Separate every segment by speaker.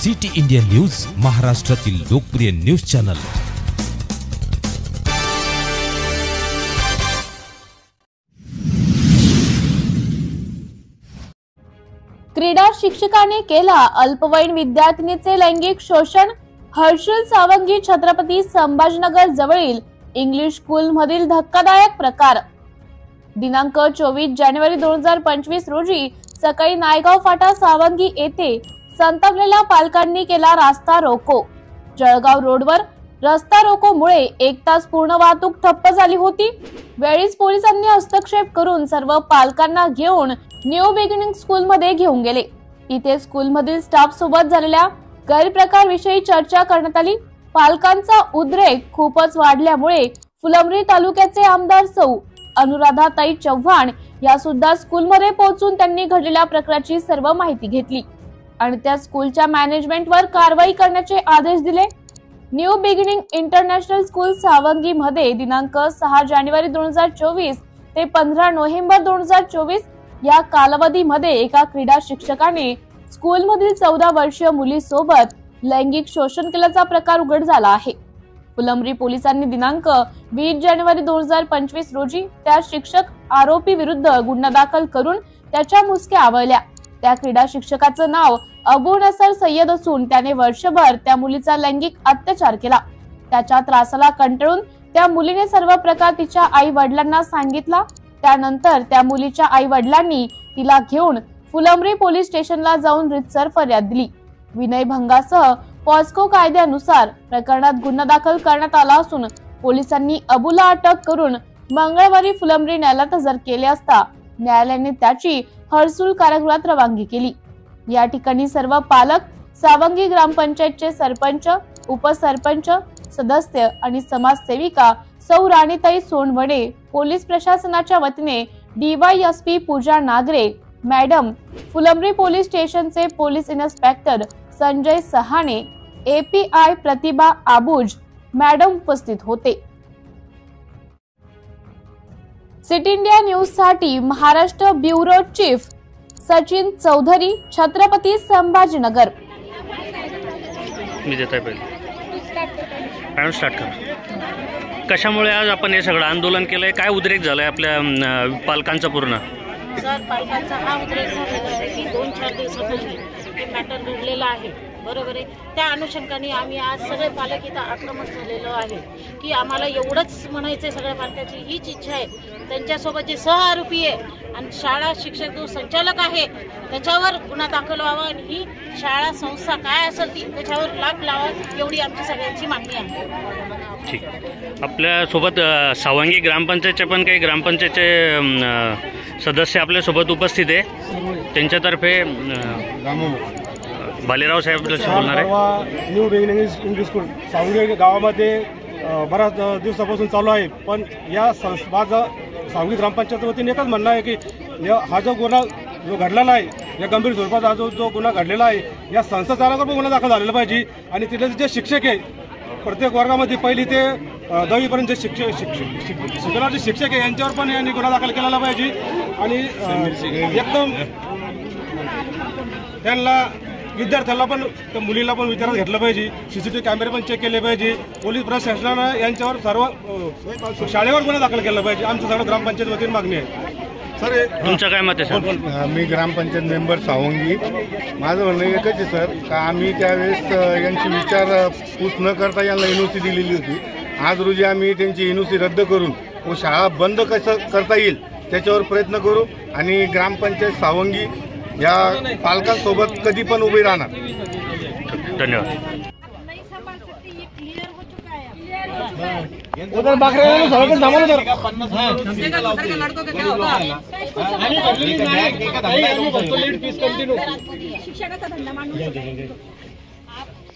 Speaker 1: City India news, महाराष्ट्रातील लोकप्रिय news channel.
Speaker 2: क्रीडा शिक्षकाने केला अल्पवयीन विद्यार्थिनीचे लैंगिक शोषण। हर्षल सावंगी छत्रपती संभाजीनगर जवळील इंग्लिश स्कूल मधील धक्कादायक प्रकार। दिनांक 24 जानेवारी 2025 रोजी सकाळी नायगाव फाटा सावंगी येथे संतापलेल्या पालकांनी केला रास्ता रोको। जळगाव रोडवर रस्ता रोकोमुळे 1 तास पूर्ण वाहतूक ठप्प झाली होती। वेळीच पोलिसांनी हस्तक्षेप करून सर्व पालकांना घेऊन न्यू बिगिनिंग स्कूल मध्ये घेऊन गेले। इथे स्कूल मधील स्टाफ सोबत झालेल्या गैरप्रकार विषयी चर्चा करण्यात आली। पालकांचा उद्रेक खूपच वाढल्यामुळे फुलंब्री तालुक्याचे आमदार सौ अनुराधाताई चव्हाण या सुद्धा स्कूल मध्ये पोहोचून त्यांनी घडलेल्या प्रकाराची सर्व माहिती घेतली आणि त्या स्कूलच्या मॅनेजमेंटवर कारवाई करण्याचे आदेश दिले। New Beginning International School Savangi मध्ये दिनांक 6 जानेवारी 2024 ते 15 नोव्हेंबर 2024 या कालावधीमध्ये एका क्रीडा शिक्षकाने स्कूल मधील 14 वर्षीय मुलीसोबत लैंगिक शोषण केल्याचा प्रकार उघड झाला आहे। फुलंब्री पोलिसांनी दिनांक 20 जानेवारी 2025 रोजी त्या शिक्षक आरोपी विरुद्ध गुन्हा दाखल करून त्याच्या मुसक्या आवळल्या। त्या क्रीडा शिक्षकाचं नाव अबू नसर सय्यद असून त्याने वर्षभर त्या मुलीचा लैंगिक अत्याचार केला। त्याच्या त्रासाला कंटाळून त्या मुलीने सर्व प्रकार तिच्या आई वडिलांना सांगितला। त्यानंतर त्या मुलीच्या आई वडिलांनी तिला घेऊन फुलंब्री पोलीस स्टेशनला जाऊन रितसर फर्याद दिली। विनयभंगासह पॉस्को कायद्यानुसार प्रकरणात गुन्हा दाखल करण्यात आला असून पोलिसांनी अबूला अटक करून मंगळवारी फुलंब्री न्यायालयात हजर केले असता न्यायालयाने त्याची हर्सुल कारागृहात रवानगी केली। या ठिकाणी सर्व पालक, सावंगी ग्रामपंचायतचे सरपंच, उपसरपंच, सदस्य आणि समाजसेविका सौ राणीताई सोनवणे, पोलीस प्रशासनाच्या वतीने DYSP पूजा नागरे मॅडम, फुलंब्री पोलीस स्टेशनचे पोलीस इन्स्पेक्टर संजय सहाणे, API प्रतिभा आबुज मॅडम उपस्थित होते। सिटी इंडिया न्यूज साठी महाराष्ट्र ब्युरो चीफ सचिन चौधरी, छत्रपती संभाजीनगर।
Speaker 3: मी देत आहे पहिले स्टार्ट कर। कशामुळे आज आपण हे सगळं आंदोलन केलंय? काय उद्रेक झालाय आपल्या पालकांचा? पूर्ण
Speaker 4: सर, पालकांचा हा उद्रेक झालेला आहे की 2-4 दिवसापूर्वी हे मॅटर घडलेलं आहे, बरोबर आहे। त्या अनुषंगाने आम्ही आज सगळे पालक इथं आक्रमक झालेलो आहे की आम्हाला एवढंच म्हणायचं आहे, सगळ्या पालकांची हीच इच्छा आहे, त्यांच्यासोबत जे सह आरोपी आहे आणि शाळा शिक्षक जो संचालक आहे त्याच्यावर गुन्हा दाखल व्हावा आणि ही शाळा संस्था काय असेल ती त्याच्यावर लाग लावा, एवढी आमची सगळ्यांची मागणी आहे।
Speaker 3: ठीक, आपल्या सोबत सावंगी ग्रामपंचायतचे पण काही ग्रामपंचायतचे सदस्य आपल्या सोबत उपस्थित आहे। त्यांच्यातर्फे बालेराव साहेब बोलणार आहे।
Speaker 5: New Beginning English School Savangi गावामध्ये बऱ्याच दिवसापासून चालू आहे, पण या माझं सावंगी ग्रामपंचायत वतीने एकच म्हणणं आहे की हा जो गुन्हा जो घडलेला आहे, या गंभीर स्वरूपाचा जो गुन्हा घडलेला आहे, या संस्था चालकावर पण गुन्हा दाखल झालेला पाहिजे आणि तिथे जे शिक्षक आहे प्रत्येक वर्गामध्ये पहिली ते 10वीपर्यंत जे शिक्षणाचे शिक्षक आहे यांच्यावर पण यांनी गुन्हा दाखल केलेला पाहिजे आणि एकदम त्यांना विद्यार्थ्यांना पण त्या मुलीला पण विचारात घेतलं पाहिजे। CCTV कॅमेरे पण चेक केले पाहिजे। पोलीस प्रशासनानं यांच्यावर सर्व शाळेवर गुन्हा दाखल केला पाहिजे। आमचं सगळं ग्रामपंचायत वतीने मागणी आहे। सर, तुमचं काय मत आहे सर?
Speaker 6: मी ग्रामपंचायत मेंबर सावंगी। माझं म्हणणं एकच आहे सर का आम्ही त्यावेळेस यांची विचारपूस न करता यांना NOC दिलेली होती। आज रोजी आम्ही त्यांची NOC रद्द करून व शाळा बंद कसं करता येईल त्याच्यावर प्रयत्न करू आणि ग्रामपंचायत सावंगी या पालकांसोबत कधी पण उभे राहणार।
Speaker 3: धन्यवाद।
Speaker 5: उधर बाकरे सड़क सामान उधर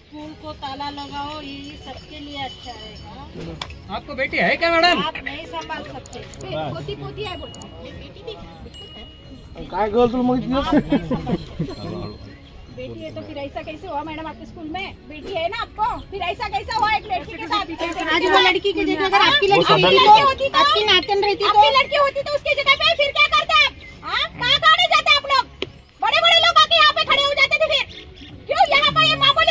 Speaker 4: स्कूल को ताला लगाओ, ये सबके लिए अच्छा रहेगा।
Speaker 7: आपको बेटी है क्या मैडम?
Speaker 4: आप नहीं संभाल सकते, पोती पोती है बोलते, बेटी भी
Speaker 5: काय गर्ल तुम
Speaker 4: बेटी है तो फिर ऐसा कैसे हुआ मैडम आपके स्कूल में? बेटी है ना आपको, फिर ऐसा कैसा हुआ एक लड़की के साथ? आज वो लड़की की जगह अगर आपकी लड़की होती तो आपकी नातन रहती तो आपकी लड़की होती तो उसकी जगह पे फिर क्या करते आप? कहाँ खड़े जाते आप लोग? बड़े बड़े लोग आके यहाँ पे खड़े हो जाते थे, फिर क्यों यहाँ पे ये मामूली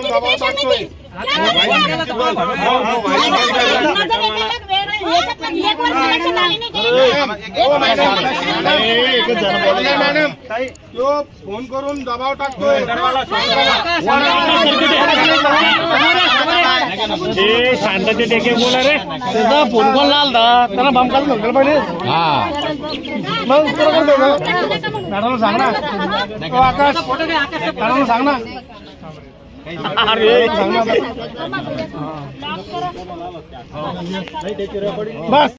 Speaker 6: दबाव टाकतोय. मॅडम तो फोन करून दबाव टाकतोय.
Speaker 3: शांतते टेके बोला रे त्याचा फोन कॉल आला त्याला बमकाल नव्हतं पाहिजे. मग मॅडम सांग ना आकाश मॅडम सांग ना. अरे सांग ना बस.